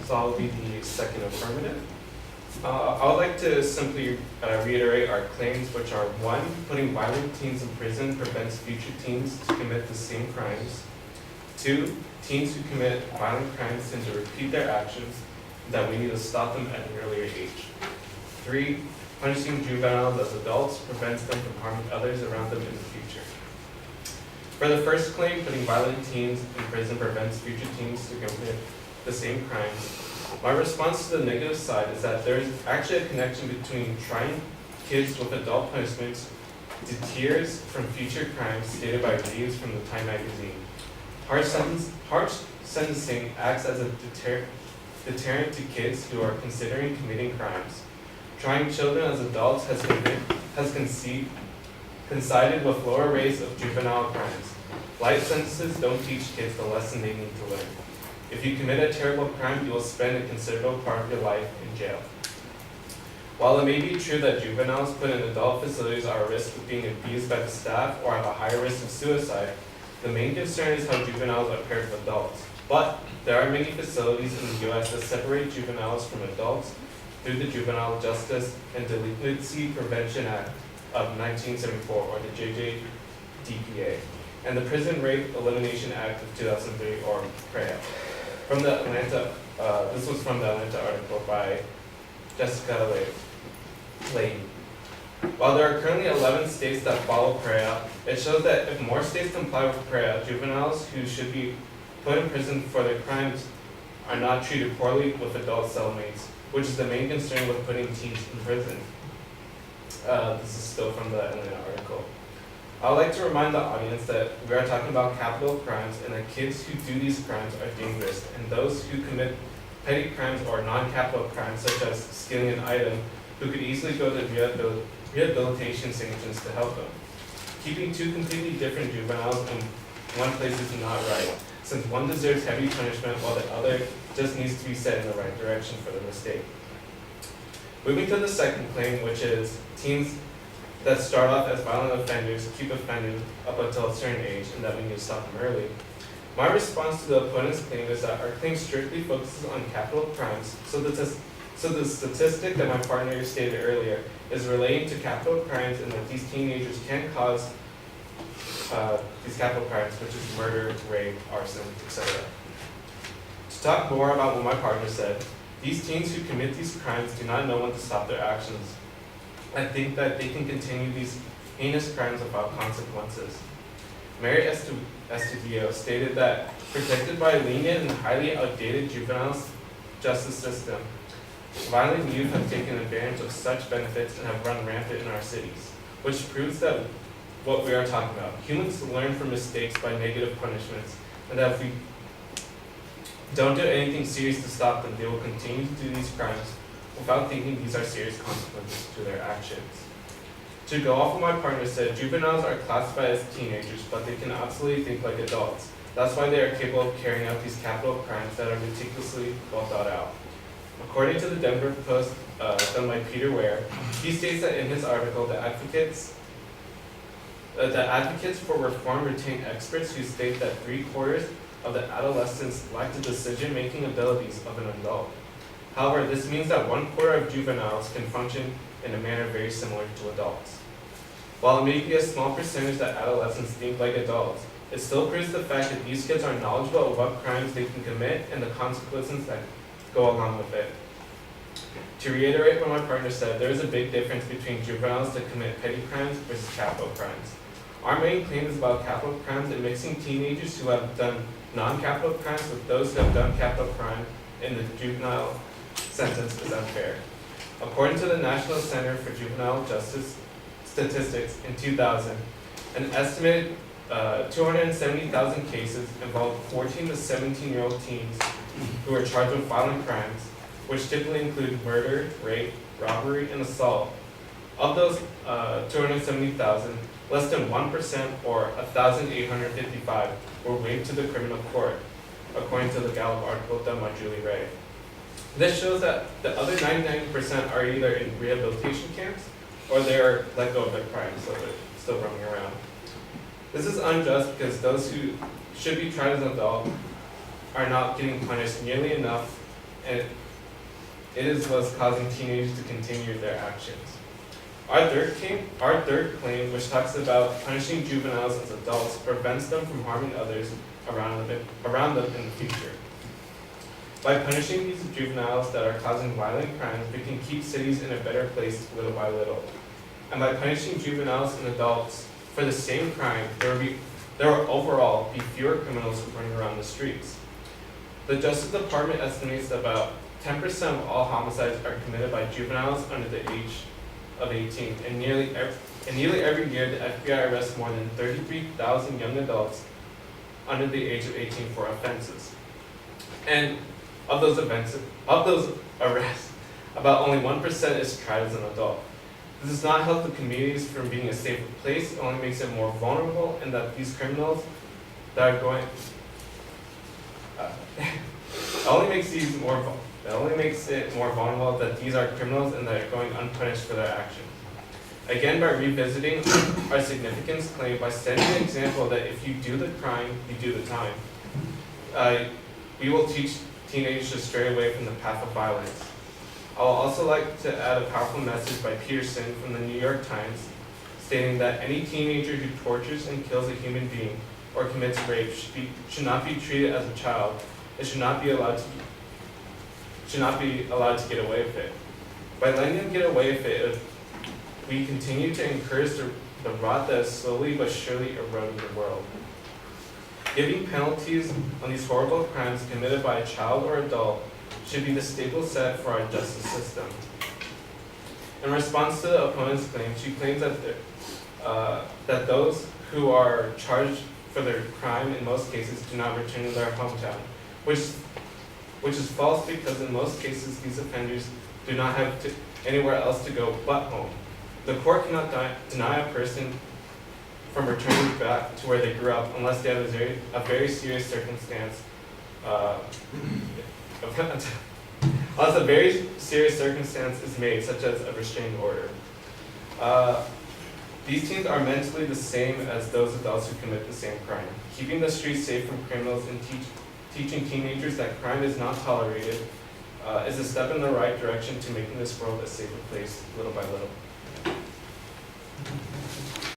So I'll be the second affirmative. I would like to simply reiterate our claims, which are: one, putting violent teens in prison prevents future teens to commit the same crimes. Two, teens who commit violent crimes tend to repeat their actions, that we need to stop them at an earlier age. Three, punishing juveniles as adults prevents them from harming others around them in the future. For the first claim, putting violent teens in prison prevents future teens to commit the same crimes, my response to the negative side is that there is actually a connection between trying kids with adult punishments deters from future crimes, stated by reviews from the Time magazine. Harsh sentencing acts as a deterrent to kids who are considering committing crimes. Trying children as adults has coincided with lower rates of juvenile crimes. Light sentences don't teach kids the lesson they need to learn. If you commit a terrible crime, you will spend a considerable part of your life in jail. While it may be true that juveniles put in adult facilities are at risk of being abused by the staff or have a higher risk of suicide, the main concern is how juveniles are paired with adults. But there are many facilities in the U.S. that separate juveniles from adults through the Juvenile Justice and Delinquency Prevention Act of 1974, or the JJDPA, and the Prison Rape Elimination Act of 2003, or PREA. From the Atlanta, this was from the Atlanta article by Jessica Layton. While there are currently 11 states that follow PREA, it shows that if more states comply with PREA, juveniles who should be put in prison for their crimes are not treated poorly with adult cellmates, which is the main concern with putting teens in prison. This is still from the Atlanta article. I would like to remind the audience that we are talking about capital crimes and that kids who do these crimes are dangerous, and those who commit petty crimes or non-capital crimes such as stealing an item who could easily go to rehabilitation sanctions to help them. Keeping two completely different juveniles in one place is not right, since one deserves heavy punishment while the other just needs to be set in the right direction for the mistake. Moving to the second claim, which is teens that start off as violent offenders keep offending up until a certain age, and that we need to stop them early. My response to the opponent's claim is that our claim strictly focuses on capital crimes, so the statistic that my partner stated earlier is relating to capital crimes, and that these teenagers can cause these capital crimes, which is murder, rape, arson, etc. To talk more about what my partner said, these teens who commit these crimes do not know when to stop their actions. I think that they can continue these heinous crimes without consequences. Mary Estudillo stated that, protected by a lenient and highly outdated juvenile justice system, violent youth have taken advantage of such benefits and have run rampant in our cities, which proves that what we are talking about. Humans learn from mistakes by negative punishments, and that if we don't do anything serious to stop them, they will continue to do these crimes without thinking these are serious consequences to their actions. To go off what my partner said, juveniles are classified as teenagers, but they can absolutely think like adults. That's why they are capable of carrying out these capital crimes that are meticulously well thought out. According to the Denver Post, done by Peter Ware, he states that in his article, the advocates for reform retain experts who state that 3/4 of the adolescents lack the decision-making abilities of an adult. However, this means that 1/4 of juveniles can function in a manner very similar to adults. While it may be a small percentage that adolescents think like adults, it still proves the fact that these kids are knowledgeable of what crimes they can commit and the consequences that go along with it. To reiterate what my partner said, there is a big difference between juveniles that commit petty crimes versus capital crimes. Our main claim is about capital crimes, and mixing teenagers who have done non-capital crimes with those who have done capital crime in the juvenile sentence is unfair. According to the National Center for Juvenile Justice Statistics in 2000, an estimated 270,000 cases involved 14 to 17-year-old teens who are charged with violent crimes, which typically include murder, rape, robbery, and assault. Of those 270,000, less than 1%, or 1,855, were waived to the criminal court, according to the Gallup article done by Julie Ray. This shows that the other 99% are either in rehabilitation camps or they are let go of their crimes, so they're still roaming around. This is unjust because those who should be tried as an adult are not getting punished nearly enough and it is what's causing teenagers to continue their actions. Our third claim, which talks about punishing juveniles as adults, prevents them from harming others around them in the future. By punishing these juveniles that are causing violent crimes, we can keep cities in a better place little by little. And by punishing juveniles and adults for the same crime, there will overall be fewer criminals running around the streets. The Justice Department estimates that about 10% of all homicides are committed by juveniles under the age of 18, and nearly every year the FBI arrests more than 33,000 young adults under the age of 18 for offenses. And of those arrests, about only 1% is tried as an adult. This does not help the communities from being a safer place. It only makes it more vulnerable, and that these criminals that are going, it only makes it more vulnerable that these are criminals and that are going unpunished for their actions. Again, by revisiting our significance claim, by setting an example that if you do the crime, you do the time, we will teach teenagers to stray away from the path of violence. I would also like to add a powerful message by Peterson from the New York Times, stating that any teenager who tortures and kills a human being or commits rape should not be treated as a child. It should not be allowed to get away with it. By letting them get away with it, we continue to encourage the rot that is slowly but surely eroding the world. Giving penalties on these horrible crimes committed by a child or adult should be the staple set for our justice system. In response to the opponent's claim, she claims that those who are charged for their crime in most cases do not return to their hometown, which is false, because in most cases these offenders do not have anywhere else to go but home. The court cannot deny a person from returning back to where they grew up unless they have a very serious circumstance. Unless a very serious circumstance is made, such as a restraining order. These teens are mentally the same as those adults who commit the same crime. Keeping the streets safe from criminals and teaching teenagers that crime is not tolerated is a step in the right direction to making this world a safer place little by little.